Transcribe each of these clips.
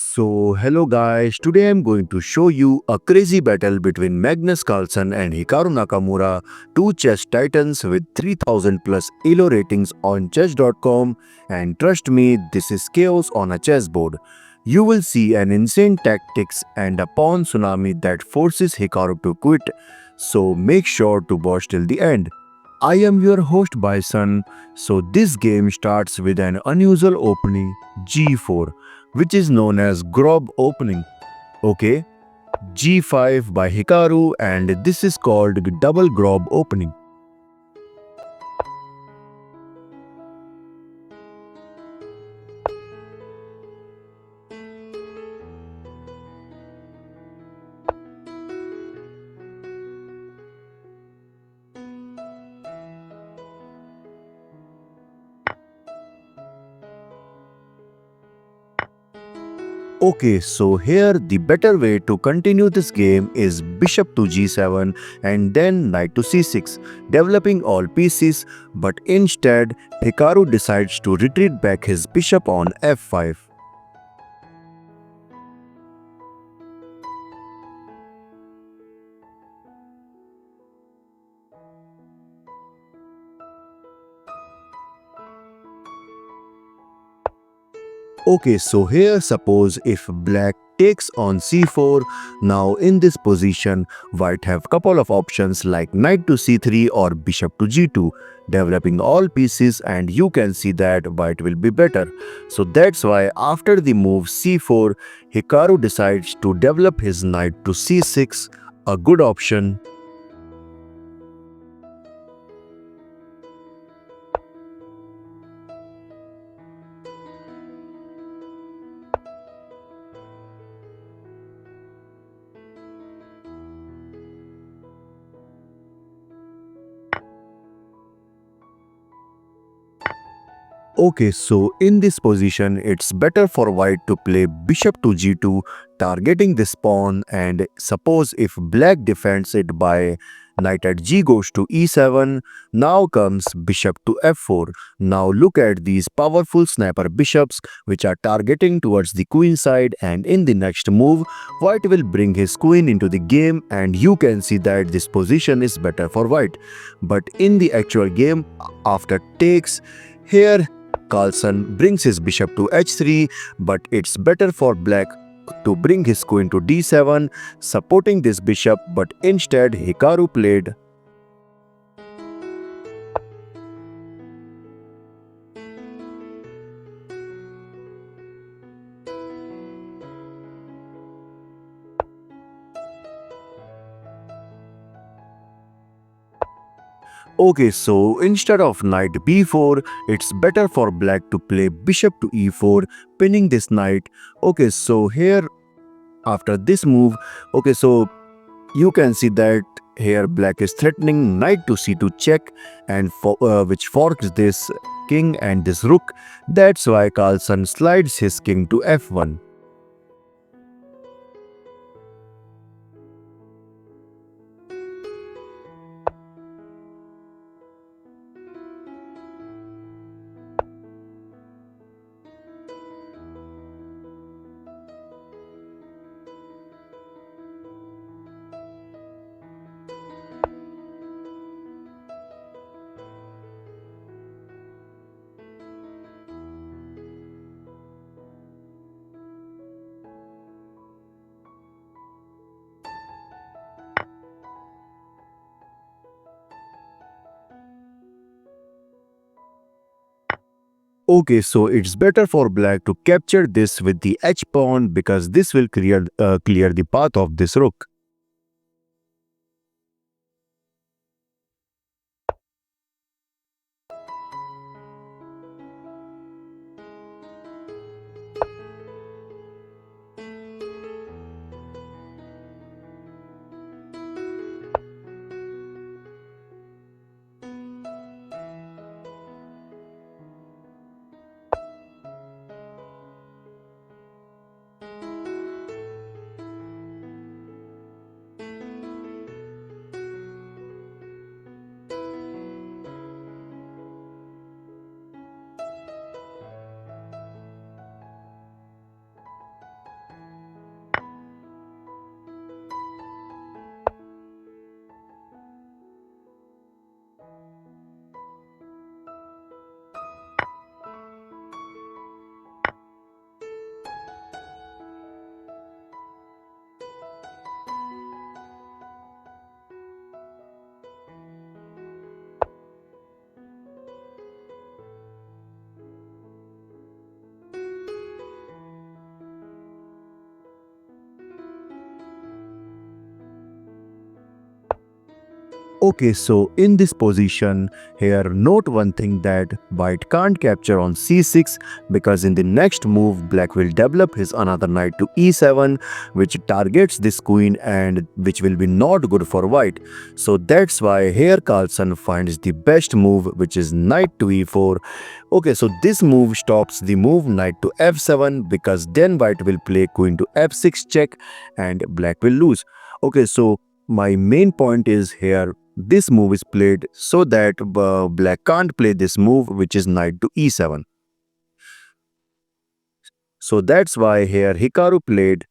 Hello guys, today I'm going to show you a crazy battle between Magnus Carlsen and Hikaru Nakamura, two chess titans with 3000 plus ELO ratings on chess.com, and trust me, this is chaos on a chessboard. You will see an insane tactics and a pawn tsunami that forces Hikaru to quit, so make sure to watch till the end. I am your host Bison, so this game starts with an unusual opening g4, which is known as Grob Opening. Okay, G5 by Hikaru, and this is called Double Grob Opening. Okay, so here the better way to continue this game is bishop to g7 and then knight to c6, developing all pieces, but instead Hikaru decides to retreat back his bishop on f5. Okay, so here suppose if black takes on c4, now in this position white have couple of options like knight to c3 or bishop to g2, developing all pieces, and you can see that white will be better. So that's why after the move c4, Hikaru decides to develop his knight to c6, a good option. Okay, so in this position, it's better for white to play bishop to g2, targeting this pawn, and suppose if black defends it by knight at g goes to e7, now comes bishop to f4. Now look at these powerful sniper bishops which are targeting towards the queen side, and in the next move, white will bring his queen into the game, and you can see that this position is better for white. But in the actual game, after takes, here Carlsen brings his bishop to h3, but it's better for black to bring his queen to d7, supporting this bishop, but instead Hikaru played. Okay, so instead of knight b4, it's better for black to play bishop to e4, pinning this knight. Okay, so here after this move, okay, so you can see that here black is threatening knight to c2 check, and which forks this king and this rook. That's why Carlsen slides his king to f1. Okay, so it's better for black to capture this with the h pawn because this will clear the path of this rook. Okay, so in this position, here note one thing that white can't capture on c6 because in the next move, black will develop his another knight to e7, which targets this queen and which will be not good for white. So that's why here Carlsen finds the best move, which is knight to e4. Okay, so this move stops the move knight to f7 because then white will play queen to f6 check and black will lose. Okay, so my main point is here this move is played so that black can't play this move, which is knight to e7. So that's why here Hikaru played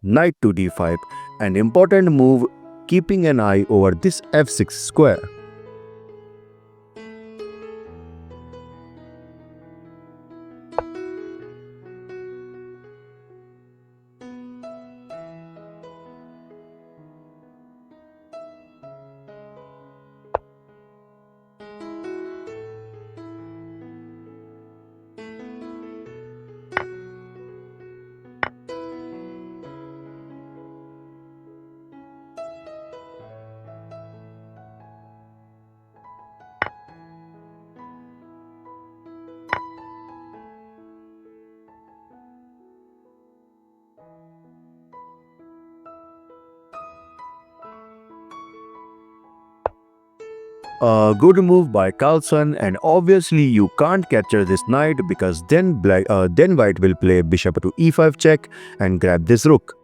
knight to d5, an important move keeping an eye over this f6 square. A good move by Carlsen, and obviously you can't capture this knight because then white will play bishop to e5 check and grab this rook.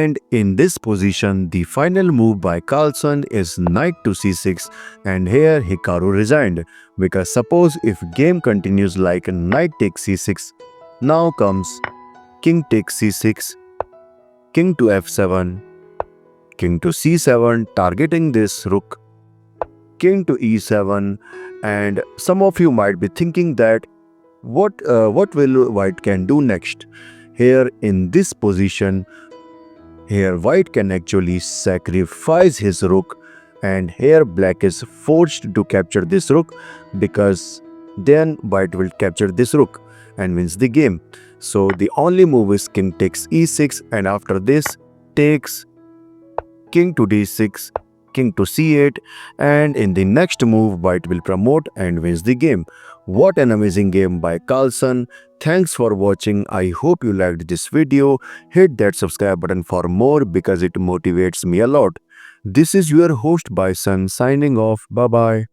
And in this position, the final move by Carlsen is knight to c6, and here Hikaru resigned, because suppose if game continues like knight takes c6, now comes king takes c6, king to f7, king to c7, targeting this rook, king to e7, and some of you might be thinking that what will white can do next. Here in this position, here white can actually sacrifice his rook, and here black is forced to capture this rook, because then white will capture this rook and wins the game. So the only move is king takes e6, and after this takes king to d6, king to c8, and in the next move white will promote and wins the game. What an amazing game by Carlsen. Thanks for watching. I hope you liked this video. Hit that subscribe button for more because it motivates me a lot. This is your host Bison signing off. Bye bye.